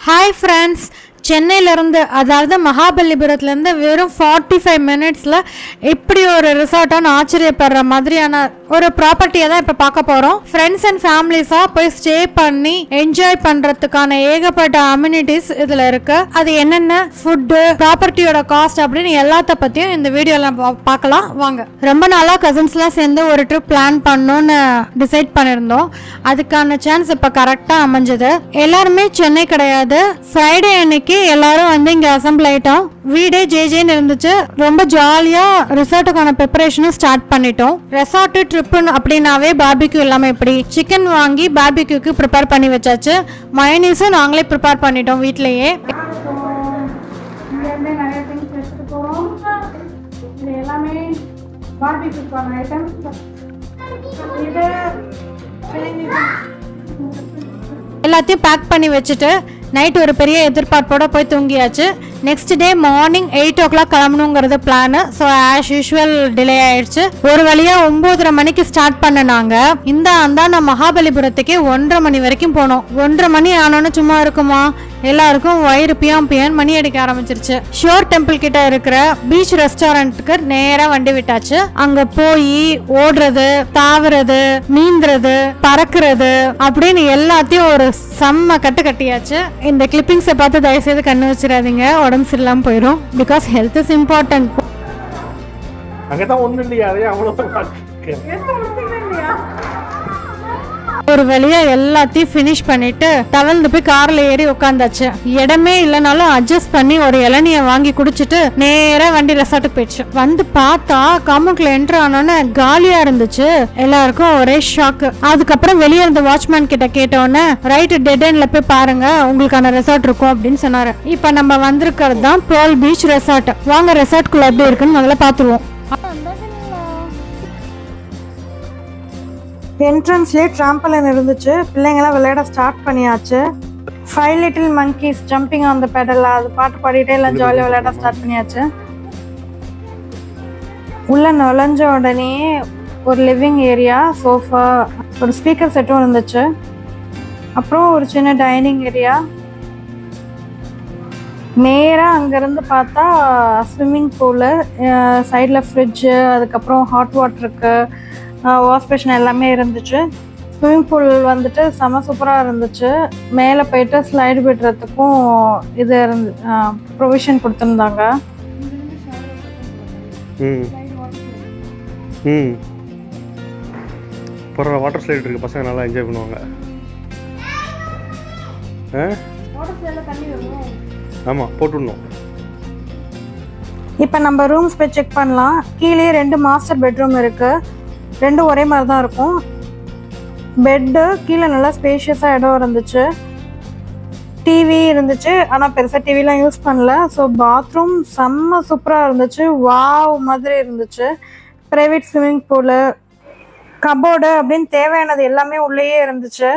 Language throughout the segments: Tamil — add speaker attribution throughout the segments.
Speaker 1: Hi friends, சென்னையிலிருந்து அதாவது மகாபலிபுரத்துலேருந்து வெறும் 45 மினிட்ஸில் இப்படி ஒரு ரிசார்ட்டான ஆச்சரியப்படுற மாதிரியான ஒரு ப்ராப்பர்ட்டியை தான் இப்போ பார்க்க போகிறோம். ஃப்ரெண்ட்ஸ் அண்ட் ஃபேமிலிஸாக போய் ஸ்டே பண்ணி என்ஜாய் பண்ணுறதுக்கான ஏகப்பட்ட அம்யூனிட்டிஸ் இதில் இருக்குது. அது என்னென்ன ஃபுட்டு, ப்ராப்பர்ட்டியோட காஸ்ட் அப்படின்னு எல்லாத்த பற்றியும் இந்த வீடியோவில் பார்க்கலாம் வாங்க. ரொம்ப நாளாக கசின்ஸ்லாம் சேர்ந்து ஒரு ட்ரிப் பிளான் பண்ணணும்னு டிசைட் பண்ணியிருந்தோம். அதுக்கான சான்ஸ் இப்போ கரெக்டாக அமைஞ்சது. எல்லாருமே சென்னை கிடையாது, ஃப்ரைடே அன்னைக்கு எல்லாரும் வந்து இங்க அசம்பிள் ஆயிட்டோம். வீடே ஜேஜேன்னு இருந்துச்சு. ரொம்ப ஜாலியா ரிசார்ட்டுக்கான ப்ரிப்பரேஷனும் ஸ்டார்ட் பண்ணிட்டோம். ரெசார்ட் ட்ரிப் அப்படின்னாவே பார்பிக்யூ எல்லாமே எப்படி சிக்கன் வாங்கி பார்பிக்யூக்கு ப்ரிப்பேர் பண்ணி வச்சாச்சு. மயோனீஸும் நாங்களே ப்ரிப்பேர் பண்ணிட்டோம் வீட்லயே. எல்லாத்தையும் பேக் பண்ணி வச்சுட்டு நைட் ஒரு பெரிய எதிர்பார்ப்போட போய் தூங்கியாச்சு. நெக்ஸ்ட் டே மார்னிங் 8 o'clock கிளம்பணுங்கிறது plan. So as usual delay ஆயிடுச்சு. ஒரு வழியாக 9:30 மணிக்கு ஸ்டார்ட் பண்ணனாங்க. இந்த அந்தாண்ட மகாபலிபுரத்துக்கே 1:30 மணி வரைக்கும் போனோம். 1:30 மணி ஆனோன்னு சும்மா இருக்குமா? எல்லாருக்கும் வயிறு பியான் மணி அடிக்க ஆரம்பிச்சிருச்சு. ஷோர் டெம்பிள் கிட்ட இருக்கிற பீச் ரெஸ்டாரண்ட்டுக்கு நேரா வண்டி விட்டாச்சு. அங்க போய் ஓடுறது, தாவுறது, நீந்துறது, பறக்குறது அப்படின்னு எல்லாத்தையும் ஒரு செம்ம கட்டியாச்சு. இந்த கிளிப்பிங்ஸை பார்த்து தயவுசெய்து கண்ணு வச்சிடாதீங்க, உடம்பு சரியில்லாம போயிடும். Because health is important. ஒரு வழியா எல்லாத்தையும் ஃபினிஷ் பண்ணிட்டு தவழ்ந்து போய் கார்ல ஏறி உட்காந்தாச்சு. இடமே இல்லைனாலும் அட்ஜஸ்ட் பண்ணி ஒரு இளநியை வாங்கி குடிச்சிட்டு நேரா வண்டி ரெசார்ட்டுக்கு போயிடுச்சு. வந்து பார்த்தா காம்பவுண்ட்ல என்ட்ரு ஆனோன்னு காலியா இருந்துச்சு. எல்லாருக்கும் ஒரே ஷாக்கு. அதுக்கப்புறம் வெளியே இருந்த வாட்ச்மேன் கிட்ட கேட்டோன்னே ரைட் டெட் எண்ட்ல போய் பாருங்க, உங்களுக்கான ரெசார்ட் இருக்கும் அப்படின்னு சொன்னாரு. இப்ப நம்ம வந்திருக்கிறது தான் பேர்ல் பீச் ரெசார்ட். வாங்க ரெசார்ட்குள்ள எப்படி இருக்குன்னு முதல்ல பாத்துருவோம். என்ட்ரன்ஸ்லேயே ட்ராம்பலின் இருந்துச்சு. பிள்ளைங்களாம் விளையாட ஸ்டார்ட் பண்ணியாச்சு. 5 little monkeys jumping on the pedal, அது பாட்டு பாடிட்டே எல்லாம் ஜாலியாக விளையாட ஸ்டார்ட் பண்ணியாச்சு. உள்ள நுழைஞ்ச உடனே ஒரு லிவிங் ஏரியா, சோஃபா, ஒரு ஸ்பீக்கர் செட்டும் இருந்துச்சு. அப்புறம் ஒரு சின்ன டைனிங் ஏரியா. நேராக அங்கேருந்து பார்த்தா ஸ்விம்மிங் பூலு, சைடில் ஃப்ரிட்ஜு, அதுக்கப்புறம் ஹாட் வாட்டருக்கு, வாஷ் பேஷன் எல்லாமே இருந்துச்சு. ஸ்விம்மிங் பூல் வந்துட்டு செம சூப்பராக இருந்துச்சு. மேலே போயிட்டு ஸ்லைடு விடுறதுக்கும் இது ப்ரொவிஷன் கொடுத்துருந்தாங்க.
Speaker 2: வாட்டர் ஸ்லைடு இருக்கு, பசங்க நல்லா என்ஜாய் பண்ணுவாங்க. ஆமாம், போட்டுடணும்.
Speaker 1: இப்போ நம்ம ரூம்ஸ் போய் செக் பண்ணலாம். கீழே 2 மாஸ்டர் பெட்ரூம் இருக்குது. 2 ஒரே மாதிரி தான் இருக்கும். பெட்டு கீழே நல்லா ஸ்பேஷியஸாக இடம் இருந்துச்சு. டிவி இருந்துச்சு, ஆனால் பெருசாக டிவிலாம் யூஸ் பண்ணல. ஸோ பாத்ரூம் செம்ம சூப்பராக இருந்துச்சு. வாவ் மாதிரி இருந்துச்சு. ப்ரைவேட் ஸ்விம்மிங் பூலு, கபோர்டு அப்படின்னு தேவையானது எல்லாமே உள்ளேயே இருந்துச்சு.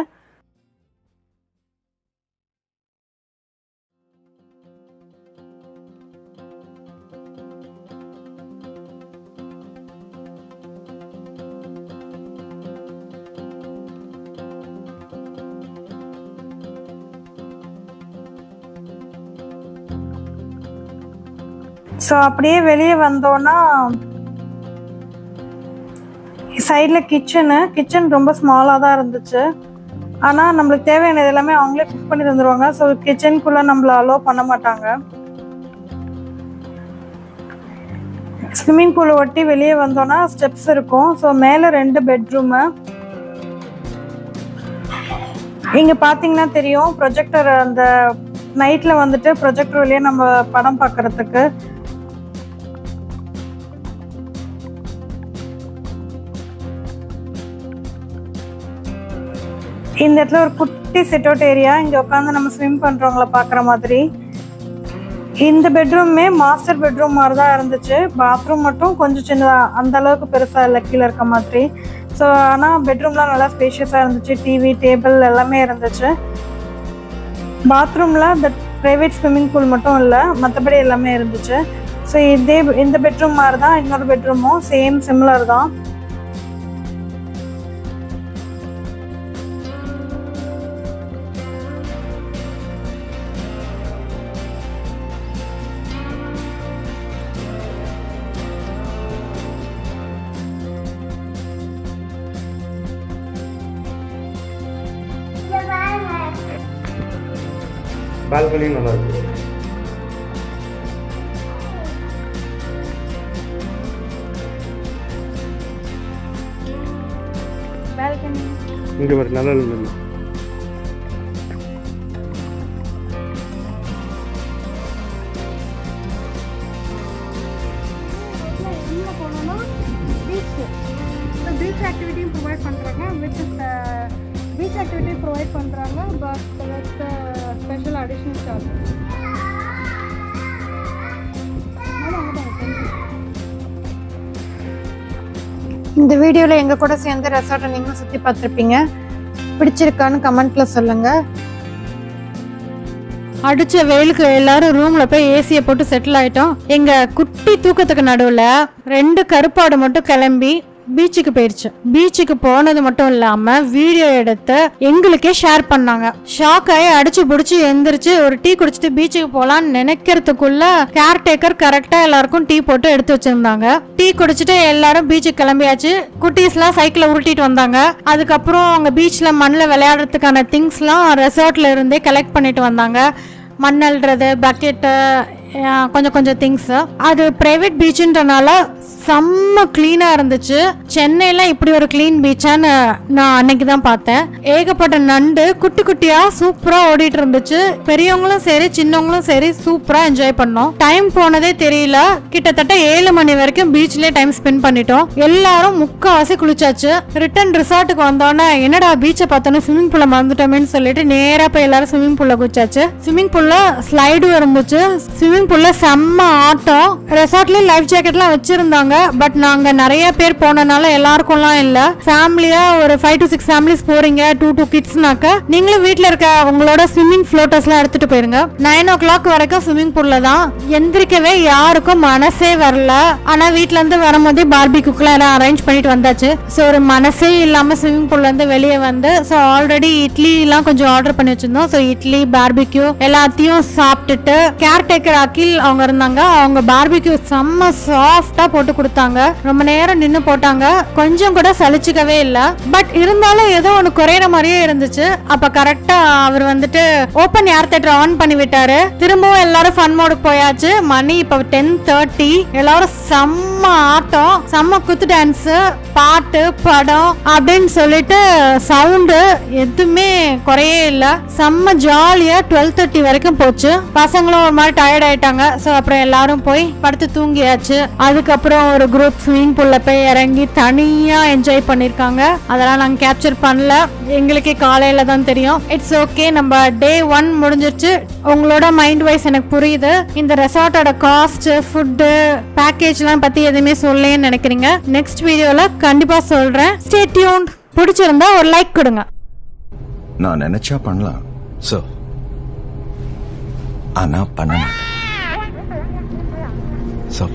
Speaker 1: ஸோ அப்படியே வெளியே வந்தோன்னா சைடில் கிச்சன் ரொம்ப ஸ்மாலாக தான் இருந்துச்சு. ஆனால் நம்மளுக்கு தேவையானது எல்லாமே அவங்களே குக் பண்ணி தந்துடுவாங்க. ஸோ கிச்சனுக்குள்ளே நம்மளை அலோவ் பண்ண மாட்டாங்க. ஸ்விம்மிங் பூலை ஒட்டி வெளியே வந்தோன்னா ஸ்டெப்ஸ் இருக்கும். ஸோ மேலே 2 பெட்ரூமு. இங்கே பார்த்தீங்கன்னா தெரியும் ப்ரொஜெக்டர், அந்த நைட்டில் வந்துட்டு ப்ரொஜெக்டர் வழியே நம்ம படம் பார்க்குறதுக்கு. இந்த இடத்துல ஒரு குட்டி சிட் அவுட் ஏரியா, இங்கே உட்காந்து நம்ம ஸ்விம் பண்ணுறவங்கள பார்க்குற மாதிரி. இந்த பெட்ரூமே மாஸ்டர் பெட்ரூம் மாதிரி தான் இருந்துச்சு. பாத்ரூம் மட்டும் கொஞ்சம் சின்னதாக, அந்த அளவுக்கு பெருசாக இல்லை கீழே இருக்க மாதிரி. ஸோ ஆனால் பெட்ரூம்லாம் நல்லா ஸ்பேஷியஸாக இருந்துச்சு. டிவி, டேபிள் எல்லாமே இருந்துச்சு. பாத்ரூமில் இந்த ப்ரைவேட் ஸ்விம்மிங் பூல் மட்டும் இல்லை, மற்றபடி எல்லாமே இருந்துச்சு. ஸோ இந்த பெட்ரூம் மாதிரி தான் இன்னொரு பெட்ரூமும் சேம் சிமிலர் தான்.
Speaker 2: பால்கனியும் நல்லா இருக்கு.
Speaker 1: பால்கனி
Speaker 2: இங்கே பாரு நல்லா இருந்தது.
Speaker 1: பீச் ஆக்டிவிட்டியும் ப்ரொவைட் பண்ணுறாங்க. Which is beach activity provide பண்ணுறாங்க. But that's special additional charge. இந்த வீடியோவில் எங்கள் கூட சேர்ந்து ரெசார்ட்டை நீங்களும் சுற்றி பார்த்துருப்பீங்க. பிடிச்சிருக்கான்னு கமெண்ட்டில் சொல்லுங்கள். அடிச்ச வெயிலுக்கு எல்லாரும் ரூம்ல போய் ஏசியை போட்டு செட்டில் ஆயிட்டோம். எங்க குட்டி தூக்கத்துக்கு நடுவுல 2 கருப்பாடு மட்டும் கிளம்பி பீச்சுக்கு போயிடுச்சு. பீச்சுக்கு போனது மட்டும் இல்லாம வீடியோ எடுத்து எங்களுக்கே ஷேர் பண்ணாங்க. ஷாக் ஆகி அடிச்சு புடிச்சு எந்திரிச்சு ஒரு டீ குடிச்சிட்டு பீச்சுக்கு போலான்னு நினைக்கிறதுக்குள்ள கேர்டேக்கர் கரெக்டா எல்லாருக்கும் டீ போட்டு எடுத்து வச்சிருந்தாங்க. டீ குடிச்சிட்டு எல்லாரும் பீச்சுக்கு கிளம்பியாச்சு. குட்டீஸ்லாம் சைக்கிளை உருட்டிட்டு வந்தாங்க. அதுக்கப்புறம் அவங்க பீச்ல மண்ணில் விளையாடுறதுக்கான திங்ஸ்லாம் ரெசார்ட்ல இருந்தே கலெக்ட் பண்ணிட்டு வந்தாங்க. மண்ணல்றது, பக்கெட்டு, கொஞ்சம் திங்ஸ். அது பிரைவேட் பீச்சுன்றனால செம்ம கிளீனாக இருந்துச்சு. சென்னையில் இப்படி ஒரு கிளீன் பீச்சான்னு நான் அன்னைக்கு தான் பார்த்தேன். ஏகப்பட்ட நண்டு குட்டி குட்டியாக சூப்பராக ஓடிட்டு இருந்துச்சு. பெரியவங்களும் சரி சின்னவங்களும் சரி சூப்பராக என்ஜாய் பண்ணோம். டைம் போனதே தெரியல. கிட்டத்தட்ட 7 மணி வரைக்கும் பீச்லேயே டைம் ஸ்பெண்ட் பண்ணிட்டோம். எல்லாரும் முக்கால்வாசி குளிச்சாச்சு. ரிட்டர்ன் ரிசார்ட்டுக்கு வந்தோன்னே என்னடா பீச்சை பார்த்தோன்னு ஸ்விம்மிங் பூலை மறந்துட்டோமேன்னு சொல்லிட்டு நேராக போய் எல்லாரும் ஸ்விம்மிங் பூலில் குளிச்சாச்சு. ஸ்விம்மிங் பூலில் ஸ்லைடும் இருந்துச்சு. ஸ்விம்மிங் பூலில் செம்ம ஆட்டம். ரெசார்ட்லேயே லைஃப் ஜாக்கெட்லாம் வச்சிருந்தாங்க. பட் நாங்க நிறைய பேர் போனனால எல்லாருக்கும்லாம் இல்ல. ஃபேமிலியா ஒரு 5 to 6 ஃபேமிலிஸ் போறீங்க, 2 கிட்ஸ்னாக்க நீங்களும் வீட்டுல இருக்க உங்களோட ஸ்விம்மிங் ஃப்ளோட்டர்ஸ்லாம் எடுத்துட்டு போயிருங்க. 9 o'clock வரைக்கும் ஸ்விம்மிங் பூல்ல தான். எந்திரிக்கவே யாருக்கும் மனசே வரல. ஆனா வீட்டுல இருந்து வரும்போதே பார்பிக்யூக்குலாம் எல்லாம் அரேஞ்ச் பண்ணிட்டு வந்தாச்சு. ஸோ ஒரு மனசே இல்லாம ஸ்விம்மிங் பூல்ல இருந்து வெளியே வந்து ஸோ ஆல்ரெடி இட்லி எல்லாம் கொஞ்சம் ஆர்டர் பண்ணி வச்சிருந்தோம். ஸோ இட்லி பார்பிக்யூ எல்லாத்தையும் சாப்பிட்டுட்டு கேர்டேக்கர் அகில் அவங்க இருந்தாங்க. அவங்க பார்பிக்யூ செம்ம சாஃப்டா போட்டு கொடுத்தாங்க. ரொம்ப நேரம் நின்னு போட்டாங்க. கொஞ்சம் கூட சலிச்சுக்கவே இல்ல. பட் இருந்தாலும் ஏதோ ஒன்னு குறையிற மாதிரியே இருந்துச்சு. அப்ப கரெக்டா அவர் வந்துட்டு ஓபன் ஏர் தியேட்டர் ஆன் பண்ணி விட்டாரு. திரும்பவும் எல்லாரும் ஃபன் மோடுக்கு போயாச்சு. மணி இப்ப 10:30. எல்லாரும் செம்ம ஆட்டம், செம்ம குத்து டான்ஸ், பாட்டு, படம் அப்படின்னு சொல்லிட்டு சவுண்டு எதுவுமே குறையே இல்ல. செம்ம ஜாலியா 12:30 வரைக்கும் போச்சு. பசங்களும் ஒரு மாதிரி டயர்ட் ஆயிட்டாங்க. ஸோ அப்புறம் எல்லாரும் போய் படுத்து தூங்கியாச்சு. அதுக்கப்புறம் ஒரு குரூப் ஸ்விமிங் பூல்ல போய் இறங்கி தனியா என்ஜாய் பண்ணிருக்காங்க. அதெல்லாம் நாங்க கேப்சர் பண்ணல. எங்களுக்கே காலையில தான் தெரியும். It's okay. நம்ம டே 1 முடிஞ்சிருச்சு. உங்களோட மைண்ட் வைஸ் எனக்கு புரியுது. இந்த ரெசார்ட்டோட காஸ்ட், ஃபுட்டு, பேக்கேஜ்லாம் பத்தி எதுவுமே சொல்லலன்னு நினைக்கிறீங்க. நெக்ஸ்ட் வீடியோல கண்டிப்பா சொல்றேன். Stay tuned. பிடிச்சிருந்தா ஒரு லைக் கொடுங்க.
Speaker 3: நான் நினைச்சா பண்ணலாம், ஆனா பண்ண மாட்டேன்.